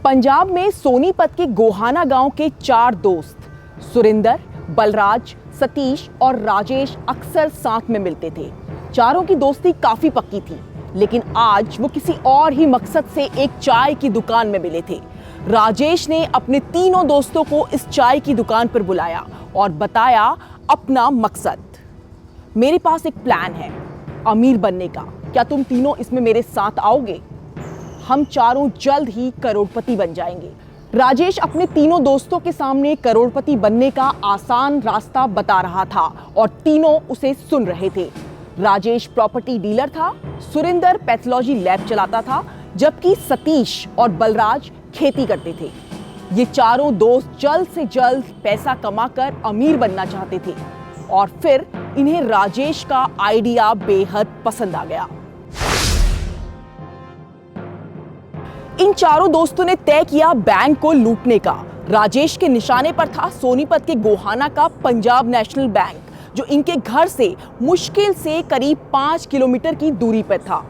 पंजाब में सोनीपत के गोहाना गांव के 4 दोस्त सुरिंदर, बलराज, सतीश और राजेश अक्सर साथ में मिलते थे। चारों की दोस्ती काफी पक्की थी, लेकिन आज वो किसी और ही मकसद से एक चाय की दुकान में मिले थे। राजेश ने अपने तीनों दोस्तों को इस चाय की दुकान पर बुलाया और बताया अपना मकसद। मेरे पास एक प्लान है अमीर बनने का, क्या तुम तीनों इसमें मेरे साथ आओगे? हम चारों जल्द ही करोड़पति बन जाएंगे। राजेश अपने तीनों दोस्तों के सामने करोड़पति बनने का आसान रास्ता बता रहा था और तीनों उसे सुन रहे थे। राजेश प्रॉपर्टी डीलर था, सुरिंदर पैथोलॉजी लैब चलाता था, जबकि सतीश और बलराज खेती करते थे। ये चारों दोस्त जल्द से जल्द पैसा कमाकर अमीर बनना चाहते थे और फिर इन्हें राजेश का आइडिया बेहद पसंद आ गया। इन चारों दोस्तों ने तय किया बैंक को लूटने का। राजेश के निशाने पर था सोनीपत के गोहाना का पंजाब नेशनल बैंक, जो इनके घर से मुश्किल से करीब 5 किलोमीटर की दूरी पर था।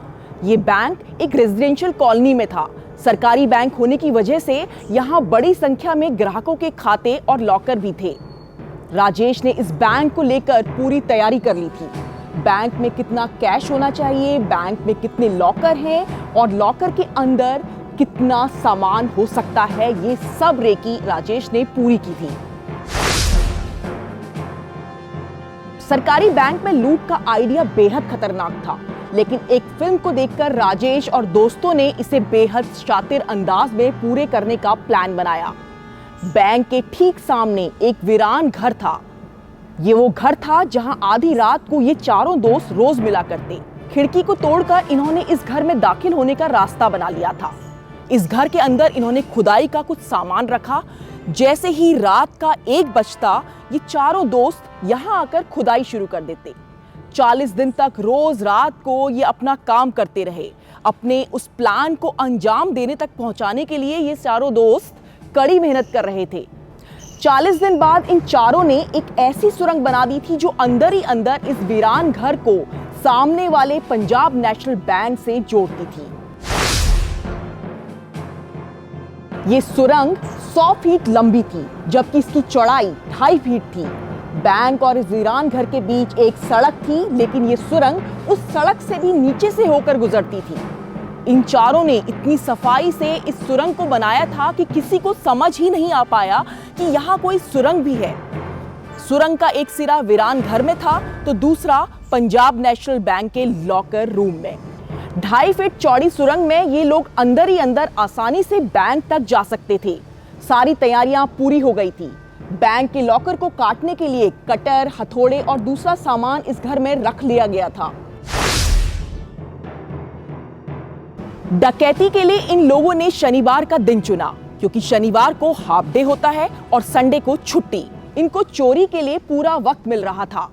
ये बैंक एक रेजिडेंशियल कॉलोनी में था। सरकारी बैंक होने की वजह से यहाँ बड़ी संख्या में ग्राहकों के खाते और लॉकर भी थे। राजेश ने इस बैंक को लेकर पूरी तैयारी कर ली थी। बैंक में कितना कैश होना चाहिए, बैंक में कितने लॉकर हैं और लॉकर के अंदर कितना सामान हो सकता है, ये सब रेकी राजेश ने पूरी की थी। सरकारी बैंक में लूट का आइडिया बेहद खतरनाक था, लेकिन एक फिल्म को देखकर राजेश और दोस्तों ने इसे बेहद शातिर अंदाज में पूरे करने का प्लान बनाया। बैंक के ठीक सामने एक वीरान घर था। ये वो घर था जहां आधी रात को ये चारों दोस्त रोज मिला करते। खिड़की को तोड़कर इन्होंने इस घर में दाखिल होने का रास्ता बना लिया था। इस घर के अंदर इन्होंने खुदाई का कुछ सामान रखा। जैसे ही रात का 1 बजता, ये चारों दोस्त यहाँ आकर खुदाई शुरू कर देते। 40 दिन तक रोज रात को ये अपना काम करते रहे। अपने उस प्लान को अंजाम देने तक पहुंचाने के लिए ये चारों दोस्त कड़ी मेहनत कर रहे थे। 40 दिन बाद इन चारों ने एक ऐसी सुरंग बना दी थी जो अंदर ही अंदर इस वीरान घर को सामने वाले पंजाब नेशनल बैंक से जोड़ती थी। ये सुरंग 100 फीट लंबी थी, जबकि इसकी चौड़ाई 2.5 फीट थी। बैंक और इस वीरान घर के बीच एक सड़क थी, लेकिन ये सुरंग उस सड़क से भी नीचे से होकर गुजरती थी। इन चारों ने इतनी सफाई से इस सुरंग को बनाया था कि किसी को समझ ही नहीं आ पाया कि यहाँ कोई सुरंग भी है। सुरंग का एक सिरा वीरान घर में था तो दूसरा पंजाब नेशनल बैंक के लॉकर रूम में। 2.5 फीट चौड़ी सुरंग में ये लोग अंदर ही अंदर आसानी से बैंक तक जा सकते थे। सारी तैयारियां पूरी हो गई थी। बैंक के लॉकर को काटने के लिए कटर, हथौड़े और दूसरा सामान इस घर में रख लिया गया था। डकैती के लिए इन लोगों ने शनिवार का दिन चुना, क्योंकि शनिवार को हाफ डे होता है और संडे को छुट्टी। इनको चोरी के लिए पूरा वक्त मिल रहा था।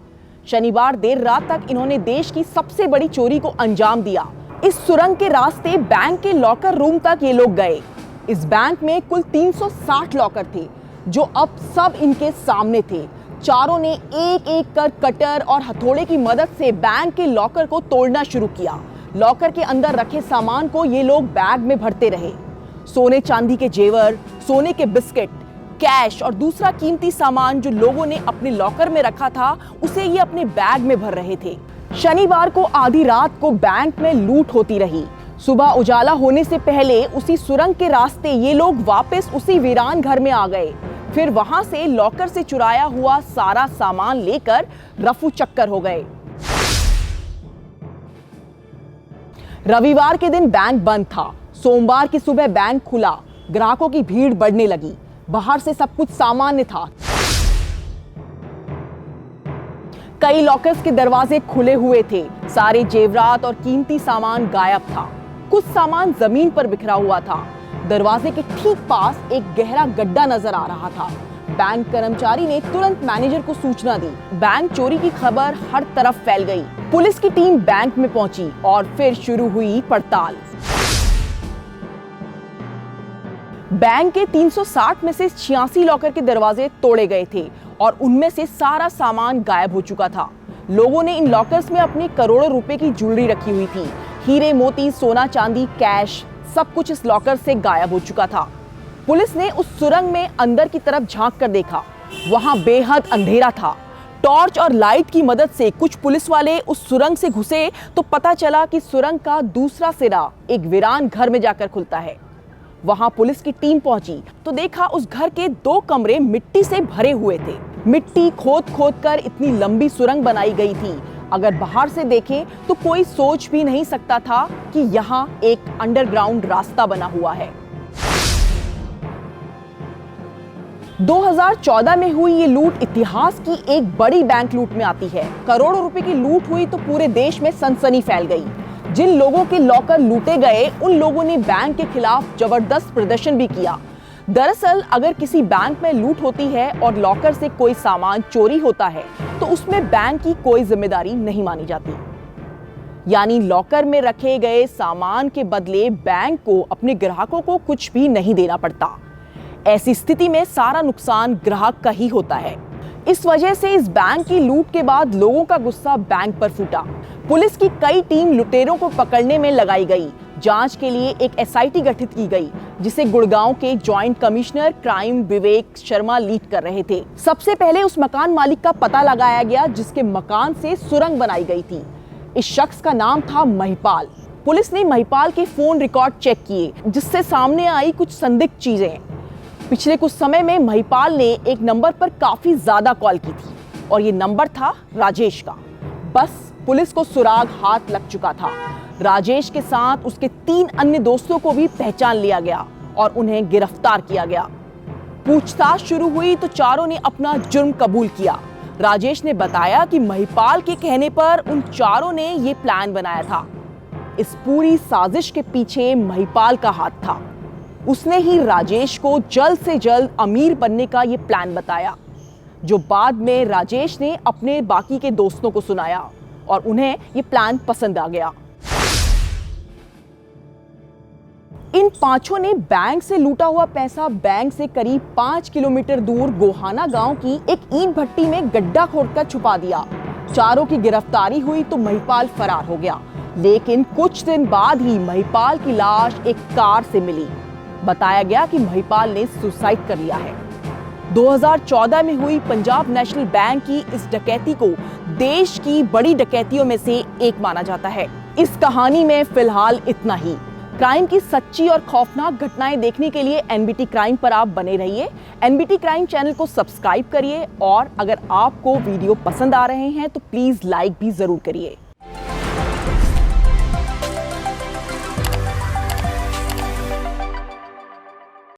शनिवार देर रात तक इन्होंने देश की सबसे बड़ी चोरी को अंजाम दिया। इस सुरंग के रास्ते बैंक के लॉकर रूम तक ये लोग गए। इस बैंक में कुल 360 लॉकर थे, जो अब सब इनके सामने थे। चारों ने एक एक कर कटर और हथौड़े की मदद से बैंक के लॉकर को तोड़ना शुरू किया। लॉकर के अंदर रखे सामान को ये लोग बैग में भरते रहे। सोने चांदी के जेवर, सोने के बिस्किट, कैश और दूसरा कीमती सामान जो लोगों ने अपने लॉकर में रखा था, उसे ये अपने बैग में भर रहे थे। शनिवार को आधी रात को बैंक में लूट होती रही। सुबह उजाला होने से पहले उसी सुरंग के रास्ते ये लोग वापस उसी वीरान घर में आ गए। फिर वहां से लॉकर से चुराया हुआ सारा सामान लेकर रफू चक्कर हो गए। रविवार के दिन बैंक बंद था। सोमवार की सुबह बैंक खुला। ग्राहकों की भीड़ बढ़ने लगी। बाहर से सब कुछ सामान्य था। कई लॉकर्स के दरवाजे खुले हुए थे। सारे जेवरात और कीमती सामान गायब था। कुछ सामान जमीन पर बिखरा हुआ था। दरवाजे के ठीक पास एक गहरा गड्ढा नजर आ रहा था। बैंक कर्मचारी ने तुरंत मैनेजर को सूचना दी। बैंक चोरी की खबर हर तरफ फैल गई। पुलिस की टीम बैंक में पहुंची और फिर शुरू हुई पड़ताल। बैंक के 360 में से 86 लॉकर के दरवाजे तोड़े गए थे और उनमें से सारा सामान गायब हो चुका था। लोगों ने इन लॉकर्स में अपनी करोड़ों रुपए की ज्वेलरी रखी हुई थी। हीरे मोती, सोना चांदी, कैश, सब कुछ इस लॉकर से गायब हो चुका था। पुलिस ने उस सुरंग में अंदर की तरफ झांक कर देखा। वहां बेहद अंधेरा था। टॉर्च और लाइट की मदद से कुछ पुलिस वाले उस सुरंग से घुसे तो पता चला कि सुरंग का दूसरा सिरा एक वीरान घर में जाकर खुलता है। वहां पुलिस की टीम पहुंची तो देखा उस घर के 2 कमरे मिट्टी से भरे हुए थे। मिट्टी खोद खोद कर इतनी लंबी सुरंग बनाई गई थी, अगर बाहर से देखें तो कोई सोच भी नहीं सकता था कि यहाँ एक अंडरग्राउंड रास्ता बना हुआ है। 2014 में हुई ये लूट इतिहास की एक बड़ी बैंक लूट में आती है। करोड़ों रुपए की लूट हुई तो पूरे देश में सनसनी फैल गई। जिन लोगों के लॉकर लूटे गए उन लोगों ने बैंक के खिलाफ जबरदस्त प्रदर्शन भी किया। दरअसल अगर किसी बैंक में लूट होती है और लॉकर से कोई सामान चोरी होता है तो उसमें बैंक की कोई जिम्मेदारी नहीं मानी जाती। यानी लॉकर में रखे गए सामान के बदले बैंक को अपने ग्राहकों को कुछ भी नहीं देना पड़ता। ऐसी स्थिति में सारा नुकसान ग्राहक का ही होता है। इस वजह से इस बैंक की लूट के बाद लोगों का गुस्सा बैंक पर फूटा। पुलिस की कई टीम लुटेरों को पकड़ने में लगाई गई। जांच के लिए एक एसआईटी गठित की गई जिसे गुड़गांव के joint commissioner crime Vivek Sharma lead कर रहे थे। सबसे पहले उस मकान मालिक का पता लगाया गया जिसके मकान से सुरंग बनाई गई थी। इस शख्स का नाम था महिपाल। पुलिस ने महिपाल के फोन रिकॉर्ड चेक किए जिससे सामने आई कुछ संदिग्ध चीजें। पिछले कुछ समय में महिपाल ने एक नंबर पर काफी ज्यादा कॉल की थी और ये नंबर था राजेश का। बस पुलिस को सुराग हाथ लग चुका था। राजेश के साथ उसके 3 अन्य दोस्तों को भी पहचान लिया गया और उन्हें गिरफ्तार किया गया। पूछताछ शुरू हुई तो चारों ने अपना जुर्म कबूल किया। राजेश ने बताया कि महिपाल के कहने पर उन चारों ने ये प्लान बनाया था। इस पूरी साजिश के पीछे महिपाल का हाथ था। उसने ही राजेश को जल्द से जल्द अमीर बनने का ये प्लान बताया, जो बाद में राजेश ने अपने बाकी के दोस्तों को सुनाया और उन्हें ये प्लान पसंद आ गया। इन 5 ने बैंक से लूटा हुआ पैसा बैंक से करीब 5 किलोमीटर दूर गोहाना गांव की एक ईंट भट्टी में गड्ढा खोदकर छुपा दिया। चारों की गिरफ्तारी हुई तो महिपाल फरार हो गया, लेकिन कुछ दिन बाद ही महिपाल की लाश एक कार से मिली। बताया गया कि महिपाल ने सुसाइड कर लिया है। 2014 में हुई पंजाब नेशनल बैंक की इस डकैती को देश की बड़ी डकैतियों में से एक माना जाता है। इस कहानी में फिलहाल इतना ही। क्राइम की सच्ची और खौफनाक घटनाएं देखने के लिए एनबीटी क्राइम पर आप बने रहिए। एनबीटी क्राइम चैनल को सब्सक्राइब करिए और अगर आपको वीडियो पसंद आ रहे हैं तो प्लीज लाइक भी जरूर करिए।